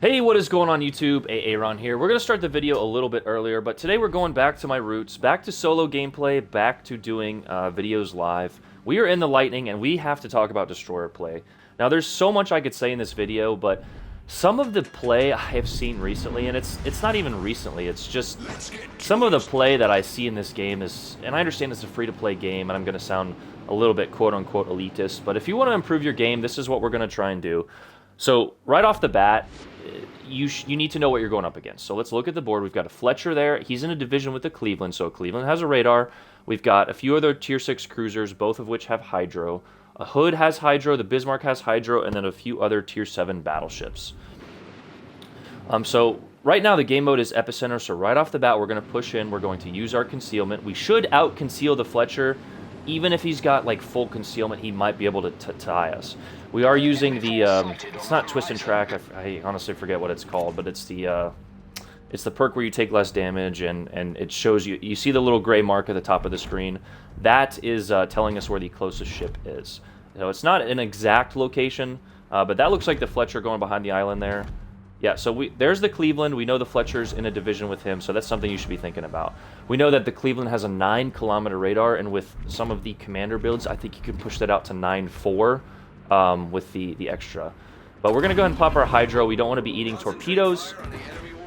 Hey, what is going on YouTube? Aaron here. We're going to start the video a little bit earlier, but today we're going back to my roots, back to solo gameplay, back to doing videos live. We are in the Lightning, and we have to talk about Destroyer play. Now, there's so much I could say in this video, but some of the play I have seen recently, and it's not even recently, it's just some of the play that I see in this game is, and I understand it's a free-to-play game, and I'm going to sound a little bit quote-unquote elitist, but if you want to improve your game, this is what we're going to try and do. So, right off the bat, you need to know what you're going up against. So let's look at the board. We've got a Fletcher there. He's in a division with the Cleveland, so Cleveland has a radar. We've got a few other Tier 6 cruisers, both of which have Hydro. A Hood has Hydro, the Bismarck has Hydro, and then a few other Tier 7 battleships. So right now the game mode is Epicenter, so right off the bat we're going to push in. We're going to use our concealment. We should out-conceal the Fletcher. Even if he's got like full concealment, he might be able to tie us. We are using the, it's not Twist and Track, I honestly forget what it's called, but it's the perk where you take less damage, and it shows you, you see the little gray mark at the top of the screen. That is telling us where the closest ship is. So it's not an exact location, but that looks like the Fletcher going behind the island there. Yeah, so there's the Cleveland. We know the Fletcher's in a division with him, so that's something you should be thinking about. We know that the Cleveland has a 9-kilometer radar, and with some of the commander builds, I think you can push that out to 9.4 with the extra. But we're going to go ahead and pop our Hydro. We don't want to be eating torpedoes.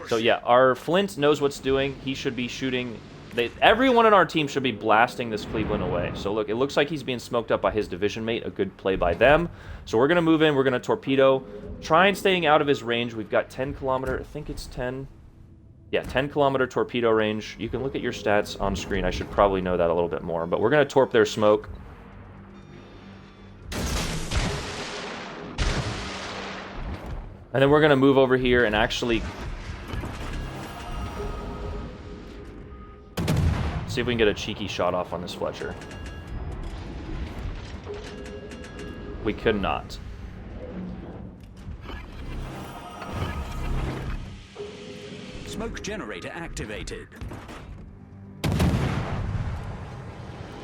So yeah, our Flint knows what's doing. He should be shooting. Everyone on our team should be blasting this Cleveland away. So look, it looks like he's being smoked up by his division mate. A good play by them. So we're going to move in. We're going to torpedo. Try and staying out of his range. We've got 10-kilometer. I think it's 10. Yeah, 10-kilometer torpedo range. You can look at your stats on screen. I should probably know that a little bit more. But we're going to torp their smoke. And then we're going to move over here and actually see if we can get a cheeky shot off on this Fletcher. We could not. Smoke generator activated.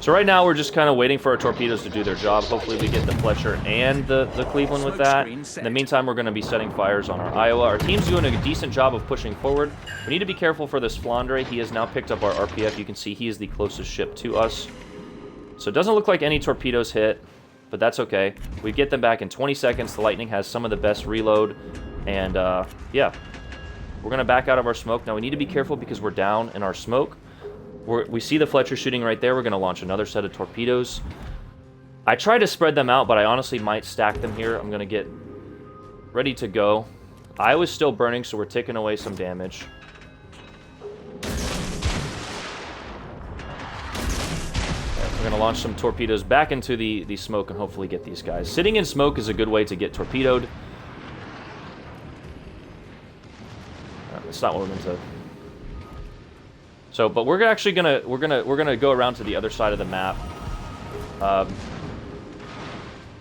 So right now we're just kind of waiting for our torpedoes to do their job. Hopefully we get the Fletcher and the Cleveland with that. In the meantime, we're going to be setting fires on our Iowa. Our team's doing a decent job of pushing forward. We need to be careful for this Flandre. He has now picked up our RPF. You can see he is the closest ship to us. So it doesn't look like any torpedoes hit, but that's okay. We get them back in 20 seconds. The Lightning has some of the best reload. And yeah, we're going to back out of our smoke. Now we need to be careful because we're down in our smoke. We see the Fletcher shooting right there. We're going to launch another set of torpedoes. I try to spread them out, but I honestly might stack them here. I'm going to get ready to go. Iowa's still burning, so we're taking away some damage. We're going to launch some torpedoes back into the smoke and hopefully get these guys. Sitting in smoke is a good way to get torpedoed. It's not what we're meant to. So, but we're actually gonna go around to the other side of the map.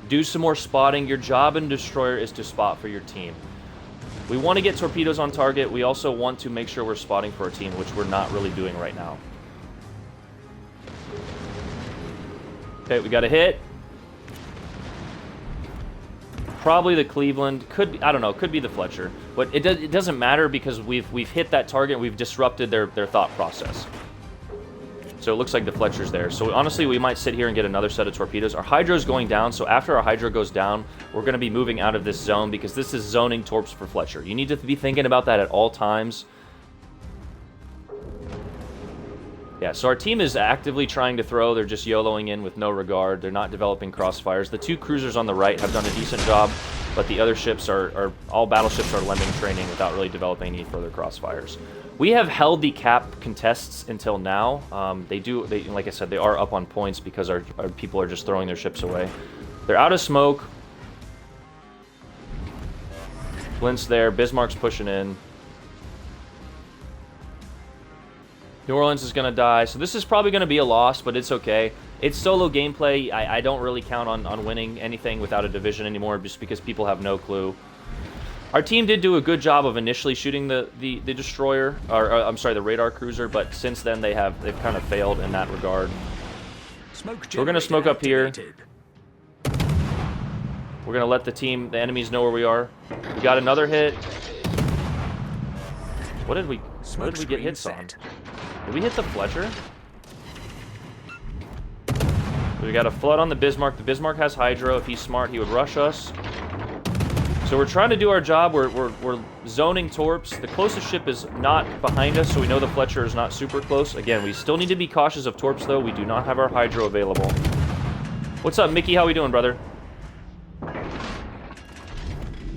Do some more spotting. Your job in Destroyer is to spot for your team. We want to get torpedoes on target. We also want to make sure we're spotting for our team, which we're not really doing right now. Okay, we got a hit. Probably the Cleveland, could be, I don't know, could be the Fletcher, but it doesn't matter because we've hit that target, we've disrupted their thought process. So it looks like the Fletcher's there. So honestly, we might sit here and get another set of torpedoes. Our Hydro's going down, so after our Hydro goes down, we're going to be moving out of this zone because this is zoning torps for Fletcher. You need to be thinking about that at all times. Yeah, so our team is actively trying to throw. They're just YOLOing in with no regard. They're not developing crossfires. The two cruisers on the right have done a decent job, but the other ships all battleships are lending training without really developing any further crossfires. We have held the cap contests until now. Like I said, they are up on points because our people are just throwing their ships away. They're out of smoke. Flint's there. Bismarck's pushing in. New Orleans is going to die, so this is probably going to be a loss, but it's okay. It's solo gameplay. I don't really count on winning anything without a division anymore just because people have no clue. Our team did do a good job of initially shooting the destroyer, or I'm sorry, the radar cruiser, but since then they've kind of failed in that regard. So we're going to smoke up here. We're going to let the enemies know where we are. We got another hit. What did we get hits on? Did we hit the Fletcher? We got a flood on the Bismarck. The Bismarck has Hydro. If he's smart, he would rush us. So we're trying to do our job. We're zoning torps. The closest ship is not behind us, so we know the Fletcher is not super close. Again, we still need to be cautious of torps, though. We do not have our Hydro available. What's up, Mickey? How we doing, brother?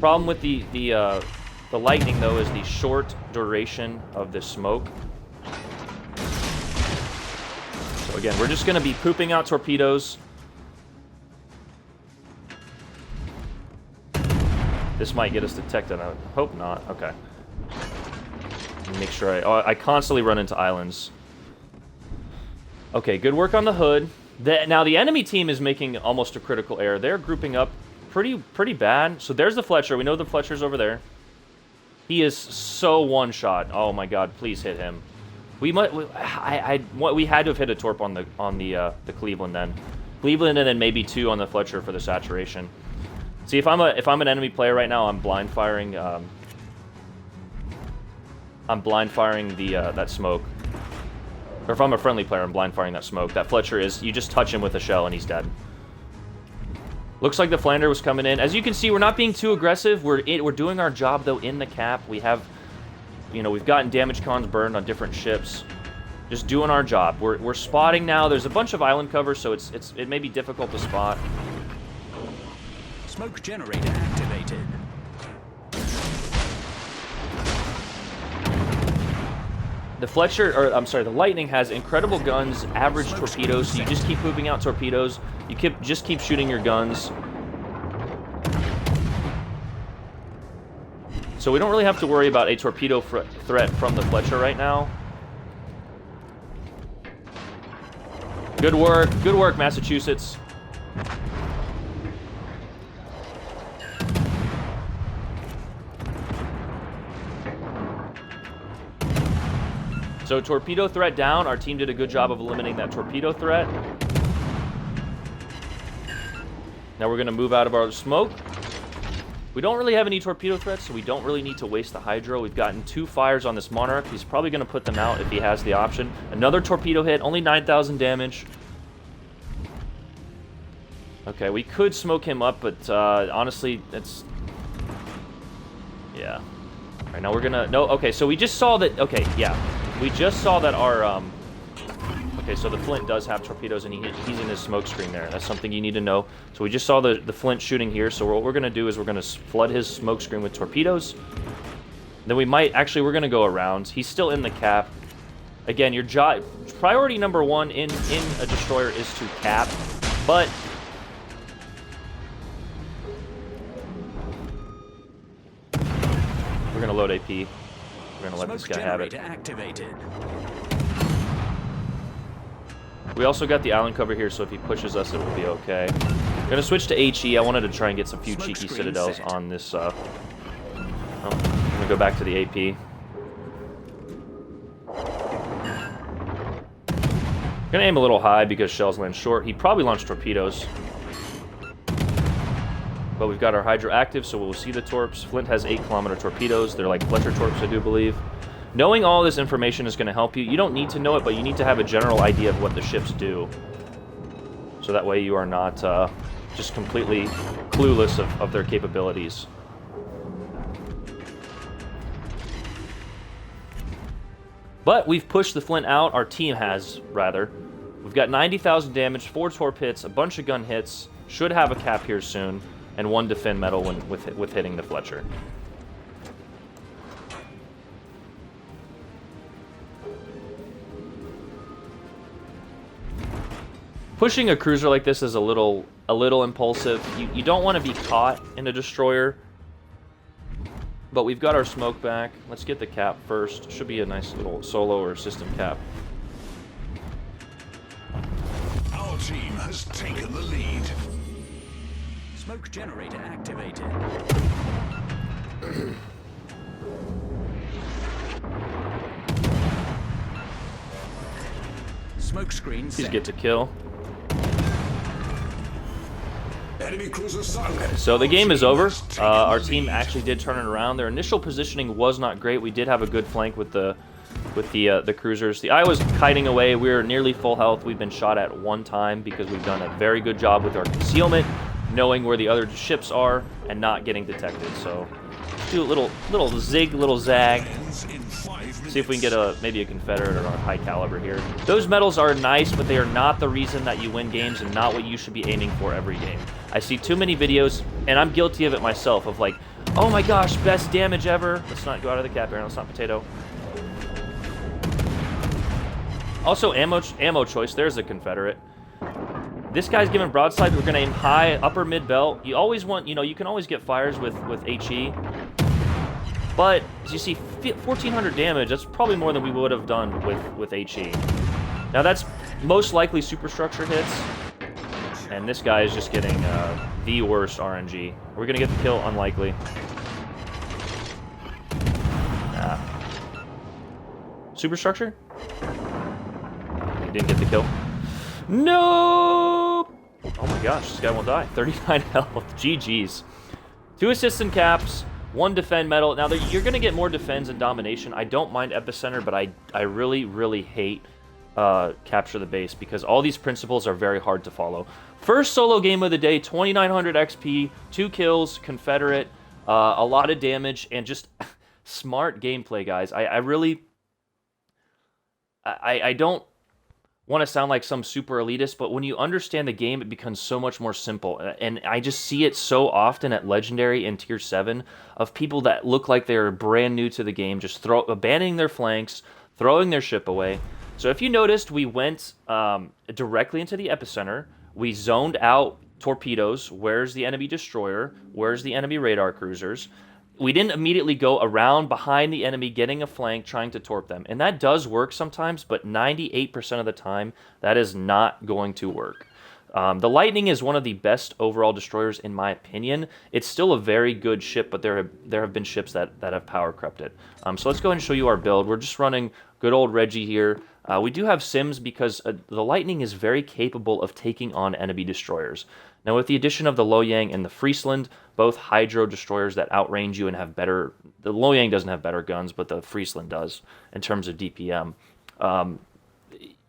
Problem with the lightning, though, is the short duration of the smoke. So again, we're just going to be pooping out torpedoes. This might get us detected. I hope not. Okay. Make sure I constantly run into islands. Okay, good work on the hood. Now the enemy team is making almost a critical error. They're grouping up pretty bad. So there's the Fletcher. We know the Fletcher's over there. He is so one-shot. Oh my God! Please hit him. We had to have hit a torp on the Cleveland then. Cleveland and then maybe 2 on the Fletcher for the saturation. See, if I'm an enemy player right now, I'm blind firing. I'm blind firing that smoke. Or if I'm a friendly player, I'm blind firing that smoke. That Fletcher is, you just touch him with a shell and he's dead. Looks like the Flander was coming in. As you can see, we're not being too aggressive. We're doing our job though in the cap. We have, we've gotten damage cons burned on different ships. Just doing our job. We're spotting now. There's a bunch of island cover, so it may be difficult to spot. Smoke generator activated. The Fletcher, or I'm sorry, the Lightning has incredible guns, average torpedoes, so you just keep pooping out torpedoes. You just keep shooting your guns. So we don't really have to worry about a torpedo threat from the Fletcher right now. Good work, Massachusetts. So torpedo threat down. Our team did a good job of eliminating that torpedo threat. Now we're going to move out of our smoke. We don't really have any torpedo threats, so we don't really need to waste the Hydro. We've gotten 2 fires on this Monarch. He's probably going to put them out if he has the option. Another torpedo hit, only 9,000 damage. Okay, we could smoke him up, but honestly, it's... Yeah. All right, now we're going to... No, okay, so we just saw that... Okay, yeah. We just saw that our... Okay, so the Flint does have torpedoes, and he's in his smoke screen there. That's something you need to know. So we just saw the Flint shooting here, so what we're going to do is we're going to flood his smoke screen with torpedoes. Then we might... Actually, we're going to go around. He's still in the cap. Again, your job... Priority number 1 in a destroyer is to cap, but... We're going to load AP. We're going to let this guy have it. Activated. We also got the island cover here, so if he pushes us, it will be okay. I'm going to switch to HE. I wanted to try and get some few cheeky citadels on this. I'm going to go back to the AP. I'm going to aim a little high because shells land short. He probably launched torpedoes. But we've got our Hydro active, so we'll see the torps. Flint has 8-kilometer torpedoes. They're like Fletcher torps, I do believe. Knowing all this information is going to help you. You don't need to know it, but you need to have a general idea of what the ships do. So that way you are not just completely clueless of their capabilities. But we've pushed the Flint out. Our team has, rather. We've got 90,000 damage, 4 torp hits, a bunch of gun hits. Should have a cap here soon. And 1 defend medal with hitting the Fletcher. Pushing a cruiser like this is a little impulsive. You don't want to be caught in a destroyer. But we've got our smoke back. Let's get the cap first. Should be a nice little solo or system cap. Our team has taken the lead. Smoke generator activated. Smoke screen set. Please get to kill. Enemy cruiser sunk. So the game is over. Our team actually did turn it around. Their initial positioning was not great. We did have a good flank with the cruisers. The eye was kiting away. We were nearly full health. We've been shot at one time because we've done a very good job with our concealment, knowing where the other ships are and not getting detected. So do a little zig, little zag. See if we can get maybe a Confederate or a high caliber here. Those medals are nice, but they are not the reason that you win games and not what you should be aiming for every game. I see too many videos, and I'm guilty of it myself, of like, oh my gosh, best damage ever. Let's not go out of the cap here. Let's not potato. Also, ammo choice. There's a Confederate. This guy's giving broadside. We're going to aim high, upper mid-belt. You always want, you can always get fires with HE. But, as you see, 1,400 damage, that's probably more than we would have done with HE. Now, that's most likely superstructure hits. And this guy is just getting the worst RNG. We're going to get the kill? Unlikely. Nah. Superstructure? He didn't get the kill. No! Oh my gosh, this guy won't die. 39 health. GG's. 2 assists and caps. 1 defend medal. Now, you're going to get more defense and domination. I don't mind Epicenter, but I really, really hate capture the base because all these principles are very hard to follow. First solo game of the day, 2,900 XP, 2 kills, Confederate, a lot of damage, and just smart gameplay, guys. I don't want to sound like some super elitist, but when you understand the game, it becomes so much more simple. And I just see it so often at Legendary and Tier 7 of people that look like they're brand new to the game, just abandoning their flanks, throwing their ship away. So if you noticed, we went directly into the epicenter. We zoned out torpedoes. Where's the enemy destroyer? Where's the enemy radar cruisers? We didn't immediately go around behind the enemy, getting a flank, trying to torp them. And that does work sometimes, but 98% of the time, that is not going to work. The Lightning is one of the best overall destroyers, in my opinion. It's still a very good ship, but there have been ships that have power crept it. So let's go ahead and show you our build. We're just running good old Reggie here. We do have Sims because the Lightning is very capable of taking on enemy destroyers. Now, with the addition of the Loyang and the Friesland, both hydro destroyers that outrange you and have better... The Loyang doesn't have better guns, but the Friesland does in terms of DPM.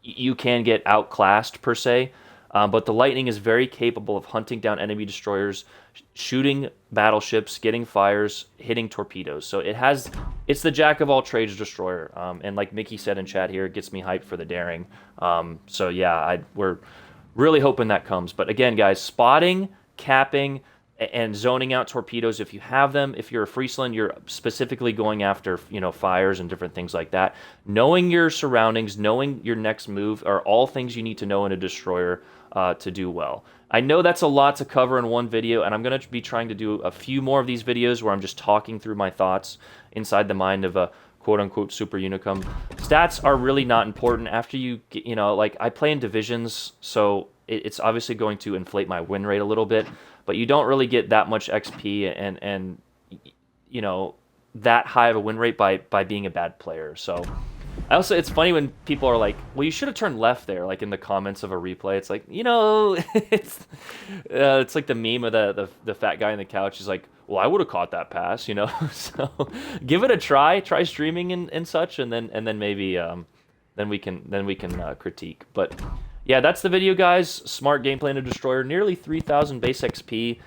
You can get outclassed, per se, but the Lightning is very capable of hunting down enemy destroyers, shooting battleships, getting fires, hitting torpedoes. So it's the jack-of-all-trades destroyer. And like Mickey said in chat here, it gets me hyped for the daring. So yeah, we're really hoping that comes. But again, guys, spotting, capping, and zoning out torpedoes if you have them. If you're a Friesland, you're specifically going after, fires and different things like that. Knowing your surroundings, knowing your next move are all things you need to know in a destroyer to do well. I know that's a lot to cover in one video, and I'm going to be trying to do a few more of these videos where I'm just talking through my thoughts inside the mind of a quote-unquote super unicum. Stats are really not important. After you get, like I play in divisions, so it's obviously going to inflate my win rate a little bit, but you don't really get that much XP and that high of a win rate by being a bad player. So it's funny when people are like, well, you should have turned left there, like in the comments of a replay. It's like, it's like the meme of the fat guy on the couch. He's like, well, I would have caught that pass, So give it a try streaming and such, and then maybe then we can critique. But yeah, that's the video, guys. Smart gameplay in a destroyer, nearly 3,000 base XP.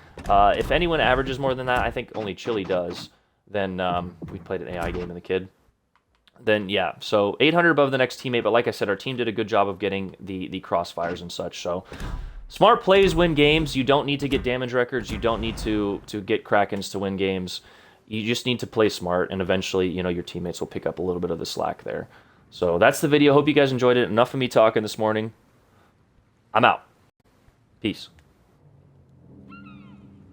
If anyone averages more than that, I think only Chili does. Then we played an AI game in the kid. Then yeah, so 800 above the next teammate. But like I said, our team did a good job of getting the crossfires and such. So smart plays win games. You don't need to get damage records. You don't need to get Krakens to win games. You just need to play smart, and eventually, your teammates will pick up a little bit of the slack there. So that's the video. Hope you guys enjoyed it. Enough of me talking this morning. I'm out. Peace.